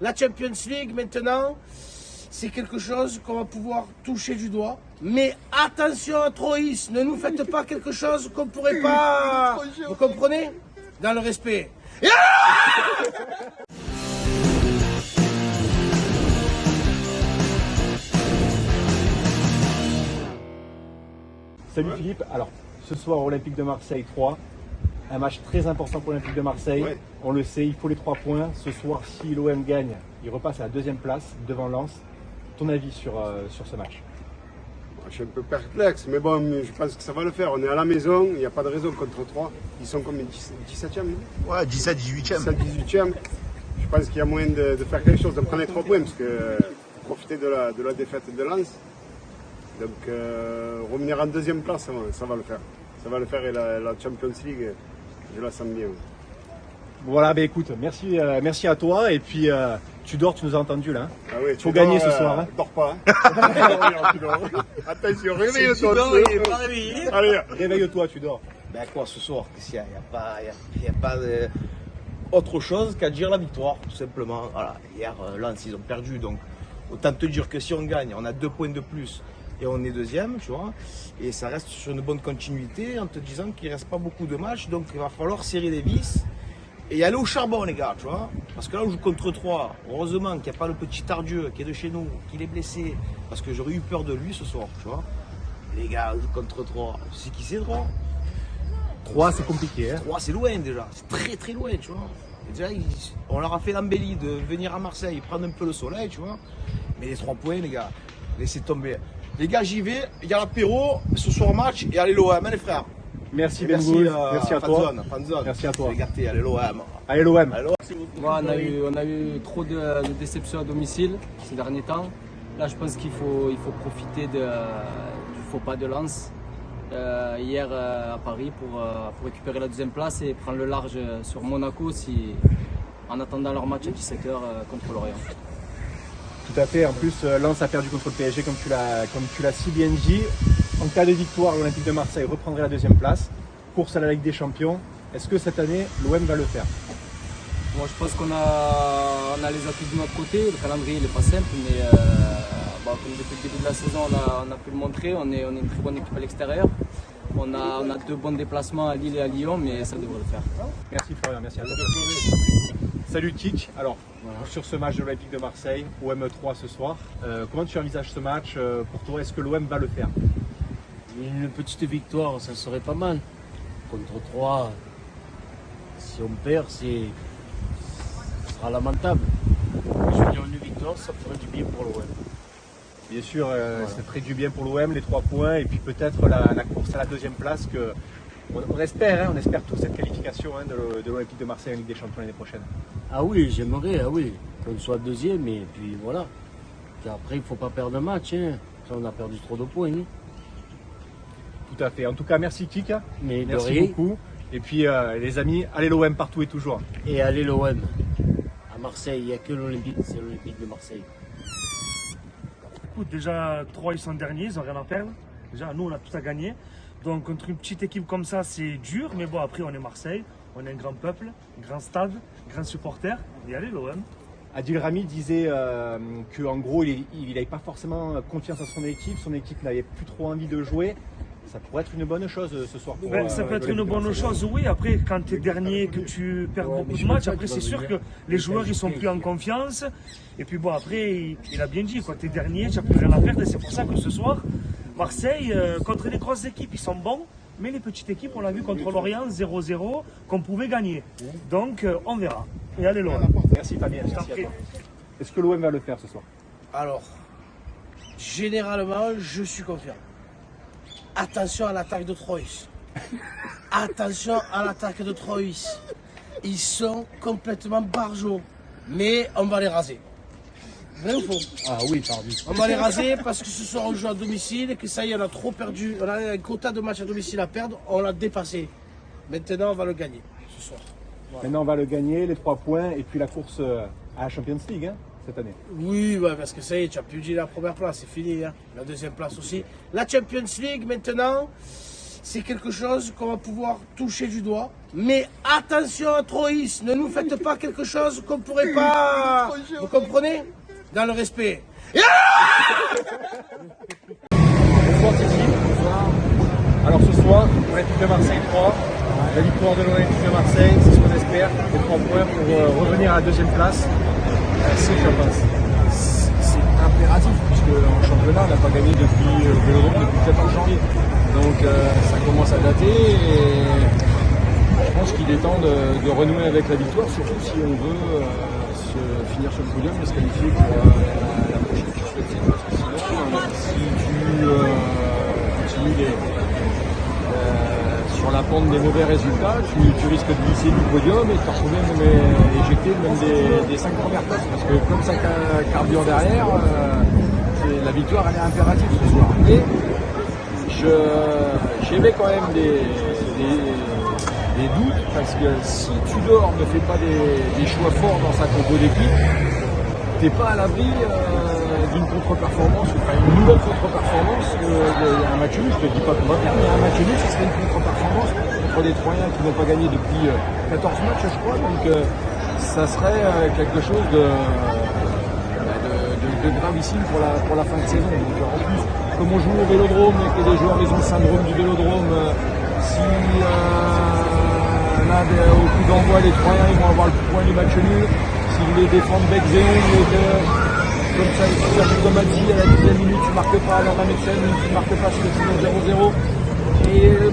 La Champions League, maintenant, c'est quelque chose qu'on va pouvoir toucher du doigt. Mais attention à Troyes, ne nous faites pas quelque chose qu'on ne pourrait pas... Vous comprenez? Dans le respect. Salut Philippe, alors ce soir Olympique de Marseille 3, un match très important pour l'Olympique de Marseille, Ouais. On le sait, il faut les 3 points, ce soir si l'OM gagne, il repasse à la 2e place devant Lens. Ton avis sur ce match? Je suis un peu perplexe, mais bon, je pense que ça va le faire. On est à la maison, il n'y a pas de raison contre 3. Ils sont comme 17e, Ouais, 17, 18e. 17, 18e. Je pense qu'il y a moyen de faire quelque chose, de prendre les 3 points, parce que profiter de la défaite de Lens. Donc revenir en 2e place, ça va le faire. Ça va le faire et la Champions League, je la sens bien. Voilà, écoute, merci à toi et puis tu dors, tu nous as entendu là. Ah oui, Faut gagner ce soir, hein. Dors pas. Tu dors. Attention, réveille-toi. Allez. Réveille-toi, tu dors. Ben quoi, ce soir, il n'y a pas autre chose qu'à dire la victoire, tout simplement. Voilà, hier, Lens, ils ont perdu, donc autant te dire que si on gagne, on a 2 points de plus et on est 2e, tu vois. Et ça reste sur une bonne continuité en te disant qu'il ne reste pas beaucoup de matchs, donc il va falloir serrer les vis et aller au charbon, les gars, tu vois. Parce que là, on joue contre 3. Heureusement qu'il n'y a pas le petit Tardieu qui est de chez nous, qu'il est blessé, parce que j'aurais eu peur de lui ce soir, tu vois. Les gars, on joue contre 3. Tu sais qui c'est 3? 3 c'est compliqué, hein. 3 c'est loin déjà, c'est très très loin, tu vois. Et déjà, on leur a fait l'embellie de venir à Marseille, prendre un peu le soleil, tu vois. Mais les 3 points, les gars, laissez tomber. Les gars, j'y vais, il y a l'apéro, ce soir match, et allez l'OM, hein, les frères. Merci Et Bengouz, merci à toi. Fanzone. Merci à toi. Les gâtés, allez l'OM. Allez l'OM. Allez, l'OM. Ouais, on a eu trop de déceptions à domicile ces derniers temps. Là, je pense qu'il faut profiter du faux pas de Lens hier à Paris pour récupérer la 2e place et prendre le large sur Monaco en attendant leur match à 17h contre Lorient. Tout à fait, en plus Lens a perdu contre le PSG comme tu l'as si bien dit. En cas de victoire, l'Olympique de Marseille reprendrait la 2e place. Course à la Ligue des Champions. Est-ce que cette année, l'OM va le faire? Moi, je pense qu'on a les atouts de notre côté. Le calendrier n'est pas simple, mais comme depuis le début de la saison, on a pu le montrer. On est une très bonne équipe à l'extérieur. On a 2 bons déplacements à Lille et à Lyon, mais ça devrait le faire. Merci Florian, merci à toi. Salut Tic. Alors, sur ce match de l'Olympique de Marseille, OM 3 ce soir, comment tu envisages ce match pour toi? Est-ce que l'OM va le faire? Une petite victoire, ça serait pas mal. Contre 3, si on perd, ce sera lamentable. Je veux dire, une victoire, ça ferait du bien pour l'OM. Bien sûr, ça ferait du bien pour l'OM, les 3 points, et puis peut-être la course à la 2e place que on espère, on espère tous cette qualification de l'Olympique de Marseille en Ligue des Champions l'année prochaine. Ah oui, j'aimerais, qu'on soit 2e, et puis voilà. Puis après, il ne faut pas perdre un match, hein. Ça, on a perdu trop de points. Hein. Tout à fait. En tout cas, merci Kik. Mais de Merci rien. beaucoup. Et puis les amis, allez l'OM partout et toujours. Et allez l'OM. À Marseille, il n'y a que l'Olympique, c'est l'Olympique de Marseille. Écoute, déjà 3 ils sont derniers, ils n'ont rien à perdre. Déjà nous on a tout à gagner. Donc contre une petite équipe comme ça c'est dur, mais bon après on est Marseille, on est un grand peuple, un grand stade, grand supporter. Et allez l'OM. Adil Rami disait qu'en gros il n'avait pas forcément confiance en son équipe n'avait plus trop envie de jouer. Ça pourrait être une bonne chose ce soir pour Ça peut être une l'Olympique de bonne Marseille. chose, oui. Après, quand tu es dernier, que tu perds beaucoup de matchs, après c'est sûr que les joueurs ils sont plus en confiance. Et puis bon, après, il a bien dit, tu es dernier, tu n'as plus rien à perdre. Et c'est pour ça que ce soir, Marseille, contre les grosses équipes, ils sont bons. Mais les petites équipes, on l'a vu contre Lorient, 0-0, qu'on pouvait gagner. Donc, on verra. Et allez l'OM. Merci Fabien, merci à toi. Est-ce que l'OM va le faire ce soir? Alors, généralement, je suis confiant. Attention à l'attaque de Troyes. Attention à l'attaque de Troyes. Ils sont complètement barjots. Mais on va les raser. Vrai ou faux? Ah oui, pardon. On va les raser parce que ce soir on joue à domicile et que ça y est, on a trop perdu. On a un quota de matchs à domicile à perdre. On l'a dépassé. Maintenant, on va le gagner ce soir. Voilà. Maintenant on va le gagner, les 3 points et puis la course à la Champions League cette année. Oui, ouais, parce que ça y est, tu as plus dit la première place, c'est fini. La 2e place aussi. La Champions League, maintenant, c'est quelque chose qu'on va pouvoir toucher du doigt. Mais attention, Troïs, ne nous faites pas quelque chose qu'on pourrait pas. Vous comprenez? Dans le respect. Bonsoir Titi. Bonsoir. Alors ce soir, Olympique de Marseille 3, la victoire de l'Olympique de Marseille, c'est ce qu'on espère, les 3 points pour revenir à la deuxième place. C'est que je pense. C'est impératif, puisque en championnat, on n'a pas gagné depuis Vélodrome depuis le 14 janvier. Donc ça commence à dater et je pense qu'il est temps de renouer avec la victoire, surtout si on veut finir sur le podium et se qualifier pour la prochaine course de titre. Parce que sinon, si tu continues sur la pente des mauvais résultats, tu risques de glisser du podium et de te retrouver même éjecté même des 5 premières places. Parce que comme ça carbure derrière, la victoire elle est impérative ce soir. Et j'émets quand même des doutes, parce que si Tudor ne fait pas des choix forts dans sa compo d'équipe, t'es pas à l'abri d'une contre-performance, enfin une nouvelle contre-performance, un match nul, je te dis pas qu'on va perdre, mais un match nul, ça serait une contre-performance contre des Troyens qui n'ont pas gagné depuis 14 matchs, je crois, donc ça serait quelque chose de gravissime pour la fin de saison. Donc, en plus, comme on joue au Vélodrome et que les joueurs ils ont le syndrome du Vélodrome, si là, au coup d'envoi, les Troyens ils vont avoir le point du match nul, s'ils voulaient défendre bec et ongles, comme ça, il faut faire comme Mati, à la 10e minute, tu ne marques pas, alors la 9e minute, tu ne marques pas, c'est le 0-0. Et le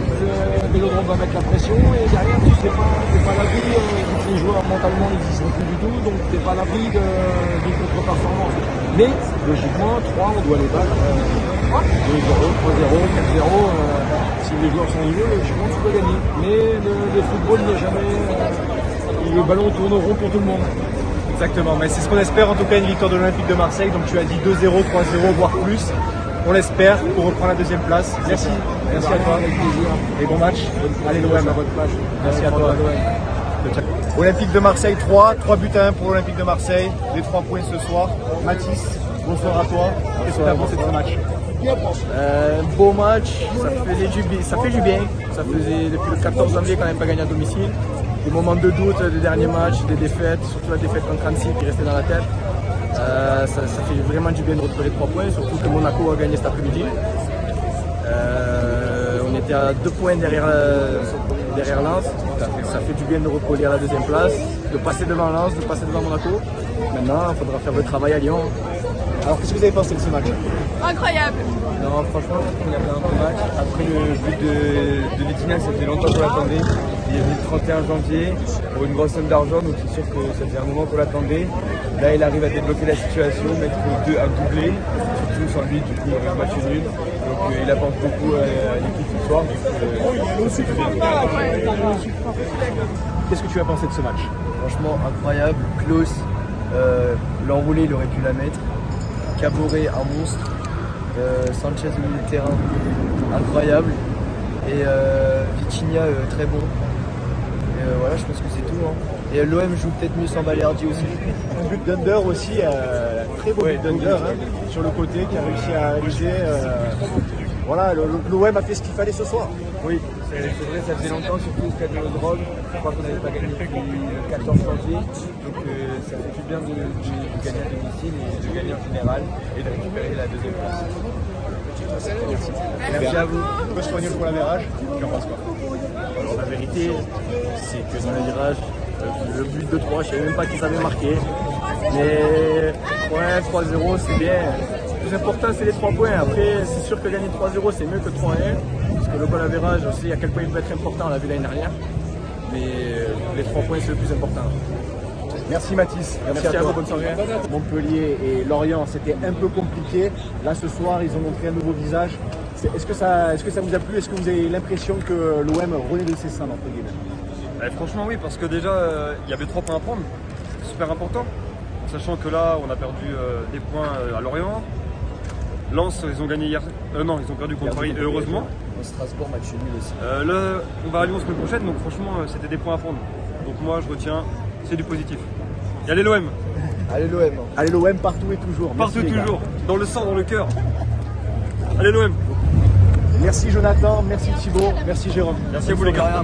Vélodrome va mettre la pression, et derrière, tu sais pas, tu n'es pas à l'abri, les joueurs mentalement n'existent plus du tout, donc tu n'es pas à l'abri d'une contre-performance. Mais, logiquement, 3, on doit les battre 2-0, 3-0, 4-0. Si les joueurs sont nuls, logiquement, tu peux gagner. Mais le football n'est jamais. Le ballon tourne au rond pour tout le monde. Exactement, mais c'est ce qu'on espère, en tout cas une victoire de l'Olympique de Marseille. Donc tu as dit 2-0, 3-0, voire plus. On l'espère pour reprendre la deuxième place. Merci, merci à toi. Avec plaisir. Et bon match. Allez l'OM à votre place. Merci à toi. Olympique de Marseille 3 buts à 1 pour l'Olympique de Marseille. Les 3 points ce soir. Mathis, bonsoir à toi. Qu'est-ce que tu as pensé de ce match? Beau match, ça fait du bien. Ça faisait depuis le 14 janvier qu'on n'avait pas gagné à domicile. Des moments de doute, des derniers matchs, des défaites, surtout la défaite contre Annecy qui restait dans la tête. Ça fait vraiment du bien de retrouver les 3 points, surtout que Monaco a gagné cet après-midi. On était à 2 points derrière Lens. Ça fait du bien de recoller à la deuxième place, de passer devant Lens, de passer devant Monaco. Maintenant, il faudra faire le travail à Lyon. Alors, qu'est-ce que vous avez pensé de ce match? Incroyable. Non, franchement, on a fait un bon match. Après le but de Vitinal, ça fait longtemps qu'on l'attendait. Il est venu le 31 janvier pour une grosse somme d'argent, donc c'est sûr que ça faisait un moment qu'on l'attendait. Là, il arrive à débloquer la situation, mettre un doublé, surtout sans lui, du coup, il y aurait un match nul. Donc il apporte beaucoup à l'équipe ce soir. Qu'est-ce que tu as pensé de ce match? Franchement, incroyable. Klaus, l'enroulé, il aurait pu la mettre. Caboret, un monstre. Sanchez au milieu de terrain, incroyable. Et Vitinha, très bon. Et voilà, je pense que c'est tout. Hein. Et l'OM joue peut-être mieux sans Balerdi aussi. Un but d'Under aussi, très beau but d'Under sur le côté qui a réussi à réaliser. Voilà, l'OM a fait ce qu'il fallait ce soir. Oui, c'est vrai, ça faisait longtemps, surtout au stade de Vélodrome. Je crois qu'on n'avait pas gagné depuis le 14 janvier. Donc ça fait du bien de gagner à domicile et de gagner en général et de récupérer la deuxième place. Merci. Merci à vous. Coach Rognol pour l'avérage, tu en penses quoi? Alors la vérité, c'est que dans le virage, le but de 3, je ne savais même pas qu'ils avaient marqué. Mais ouais, 3-0, c'est bien. Le plus important, c'est les 3 points. Après, c'est sûr que gagner 3-0, c'est mieux que 3-1. Parce que le goal average, on sait à quel point il peut être important, on l'a vu l'année dernière. Mais les 3 points, c'est le plus important. Merci Mathis. Merci à vous, bonne soirée. Montpellier et Lorient, c'était un peu compliqué. Là, ce soir, ils ont montré un nouveau visage. Est-ce que ça vous a plu? Est-ce que vous avez l'impression que l'OM renaît de ses cendres, entre guillemets? Franchement, oui, parce que déjà, il y avait 3 points à prendre. C'est super important. Sachant que là, on a perdu des points à Lorient. Lens, ils ont gagné hier. Non, ils ont perdu contre Paris, heureusement. Strasbourg, match nul aussi. Là, on va à Lyon la semaine prochaine, donc franchement, c'était des points à prendre. Donc moi, je retiens, c'est du positif. Et allez l'OM! Allez l'OM! Allez l'OM partout et toujours. Partout Merci, toujours, dans le sang, dans le cœur. Allez l'OM! Merci Jonathan, merci Thibaut, merci Jérôme. Merci à vous les gars.